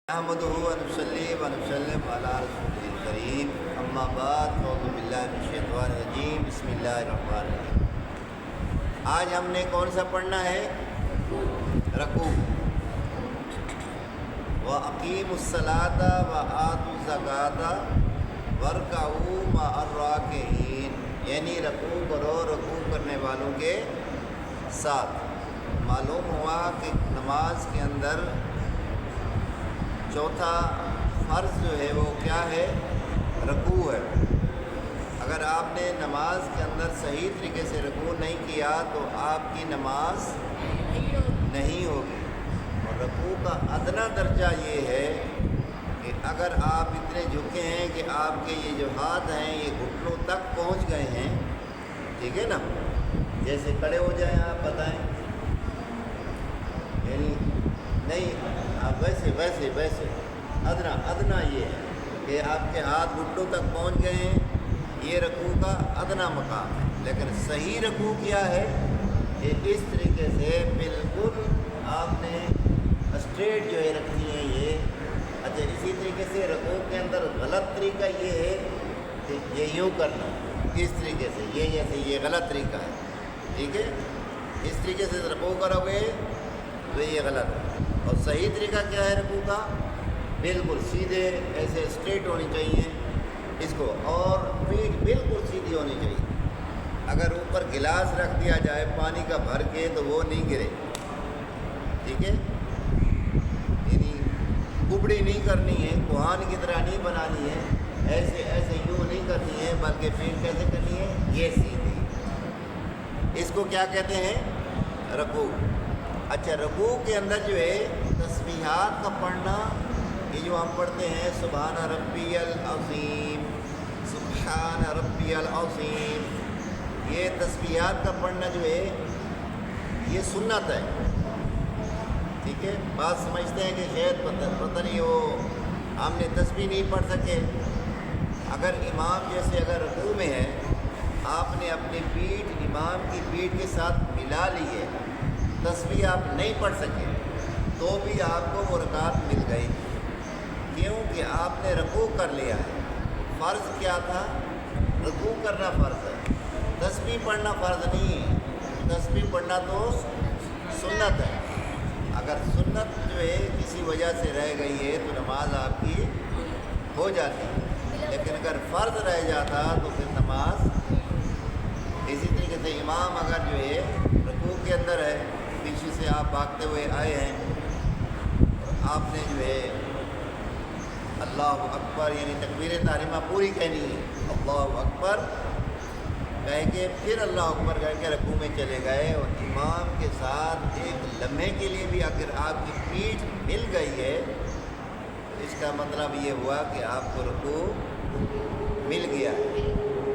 نحمده ونصلي ونسلم على رسوله الكريم اما بعد اعوذ باللہ من الشیطان الرجیم بسم اللہ الرحمن الرحیم۔ آج ہم نے کون سا پڑھنا ہے؟ رکوع۔ وَأَقِيمُوا الصَّلَاةَ وَآتُوا الزَّكَاةَ وَارْكَعُوا مَعَ الرَّاكِعِينَ، یعنی رکوع کرو رکوع کرنے والوں کے ساتھ۔ معلوم ہوا کہ نماز کے اندر چوتھا فرض جو ہے وہ کیا ہے؟ رکوع ہے۔ اگر آپ نے نماز کے اندر صحیح طریقے سے رکوع نہیں کیا تو آپ کی نماز نہیں ہوگی۔ اور رکوع کا ادنا درجہ یہ ہے کہ اگر آپ اتنے جھکے ہیں کہ آپ کے یہ جو ہاتھ ہیں یہ گھٹنوں تک پہنچ گئے ہیں، ٹھیک ہے نا، جیسے کھڑے ہو جائیں آپ بتائیں، یعنی نہیں آپ ویسے ادنا یہ ہے کہ آپ کے ہاتھ گھٹنوں تک پہنچ گئے ہیں، یہ رکوع کا ادنا مقام ہے۔ لیکن صحیح رکوع کیا ہے کہ اس طریقے سے بالکل آپ نے اسٹریٹ جو ہے رکھنی ہے یہ۔ اچھا، اسی طریقے سے رکوع کے اندر غلط طریقہ یہ ہے کہ یہ یوں کرنا، اس طریقے سے یہ جیسے یہ غلط طریقہ ہے، ٹھیک ہے، اس طریقے سے رکوع کرو گے تو یہ غلط ہے۔ اور صحیح طریقہ کیا ہے رکوع کا؟ بالکل سیدھے ایسے اسٹریٹ ہونی چاہیے اس کو، اور پیٹھ بالکل سیدھی ہونی چاہیے۔ اگر اوپر گلاس رکھ دیا جائے پانی کا بھر کے تو وہ نہیں گرے، ٹھیک ہے، یعنی کبڑی نہیں کرنی ہے، کوہان کی طرح نہیں بنانی ہے، ایسے یوں نہیں کرنی ہے، بلکہ پیٹھ کیسے کرنی ہے؟ یہ سیدھی۔ اس کو کیا کہتے ہیں؟ رکوع۔ اچھا، رکوع کے اندر جو ہے تسبیحات کا پڑھنا، یہ جو ہم پڑھتے ہیں سبحان ربی العظیم، سبحان ربی العظیم، یہ تسبیحات کا پڑھنا جو ہے یہ سنت ہے، ٹھیک ہے۔ بات سمجھتے ہیں کہ شاید پتہ نہیں ہو ہم نے تسبیح نہیں پڑھ سکے۔ اگر امام جیسے اگر رکوع میں ہے، آپ نے اپنی پیٹھ امام کی پیٹھ کے ساتھ ملا لی ہے، تسبیح آپ نہیں پڑھ سکے تو بھی آپ کو وہ رکعت مل گئی، کیوں کہ آپ نے رکوع کر لیا ہے۔ فرض کیا تھا؟ رکوع کرنا فرض ہے، تسبیح پڑھنا فرض نہیں ہے۔ تسبیح پڑھنا تو سنت ہے۔ اگر سنت جو ہے کسی وجہ سے رہ گئی ہے تو نماز آپ کی ہو جاتی ہے، لیکن اگر فرض رہ جاتا تو پھر نماز اسی طریقے سے امام اگر جو ہے رکوع کے اندر ہے، پیچھے سے آپ بھاگتے ہوئے آئے ہیں، آپ نے جو ہے اللہ اکبر یعنی تکبیر تحریمہ پوری کہنی ہے، اللہ اکبر کہہ کے پھر اللہ اکبر کہہ کے رکوع میں چلے گئے، اور امام کے ساتھ ایک لمحے کے لیے بھی اگر آپ کی پیٹھ مل گئی ہے تو اس کا مطلب یہ ہوا کہ آپ کو رکوع مل گیا،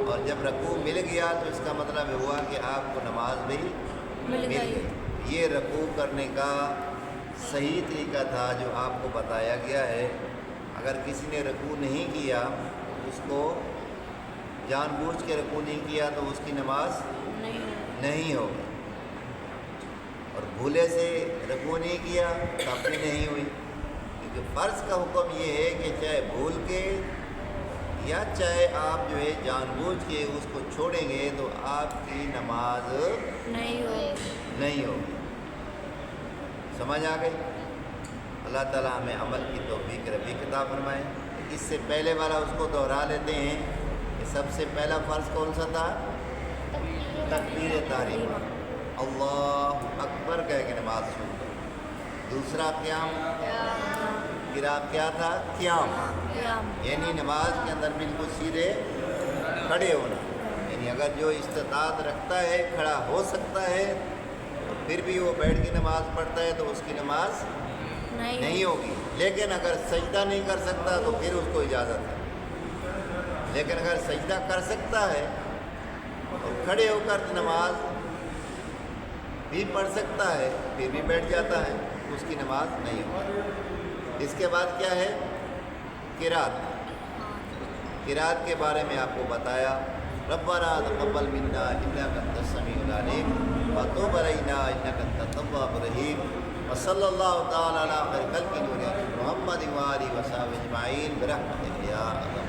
اور جب رکوع مل گیا تو اس کا مطلب یہ ہوا کہ آپ کو نماز بھی مل گئی۔ یہ رکوع کرنے کا صحیح طریقہ تھا جو آپ کو بتایا گیا ہے۔ اگر کسی نے رکوع نہیں کیا، اس کو جان بوجھ کے رکوع نہیں کیا تو اس کی نماز نہیں ہوگی، اور بھولے سے رکوع نہیں کیا تب بھی نہیں ہوئی، کیونکہ فرض کا حکم یہ ہے کہ چاہے بھول کے یا چاہے آپ جو ہے جان بوجھ کے اس کو چھوڑیں گے تو آپ کی نماز نہیں ہوگی۔ سمجھ آ گئی؟ اللہ تعالیٰ ہمیں عمل کی توفیق رفیق عطا فرمائے۔ اس سے پہلے والا اس کو دہرا لیتے ہیں کہ سب سے پہلا فرض کون سا تھا؟ تکبیر تحریمہ، اللہ اکبر کہہ کے نماز شروع کرو۔ دوسرا قیام، قرات کیا تھا؟ قیام، یعنی نماز کے اندر بالکل سیدھے کھڑے ہونا، یعنی اگر جو استطاعت رکھتا ہے کھڑا ہو سکتا ہے تو پھر بھی وہ بیٹھ کے نماز پڑھتا ہے تو اس کی نماز نہیں ہوگی۔ لیکن اگر سجدہ نہیں کر سکتا تو پھر اس کو اجازت ہے، لیکن اگر سجدہ کر سکتا ہے اور کھڑے ہو کر نماز بھی پڑھ سکتا ہے پھر بھی بیٹھ جاتا ہے، اس کی نماز نہیں ہوگی۔ اس کے بعد کیا ہے؟ قرات۔ قرات کے بارے میں آپ کو بتایا، ربنا تقبل منا انک انت السمیع العلیم وتب علینا انک انت التواب الرحیم، وصلی اللہ تعالی علی خیر خلق محمد محمد و آلہ و صحبہ اجمعین برحمتک یا اللہ.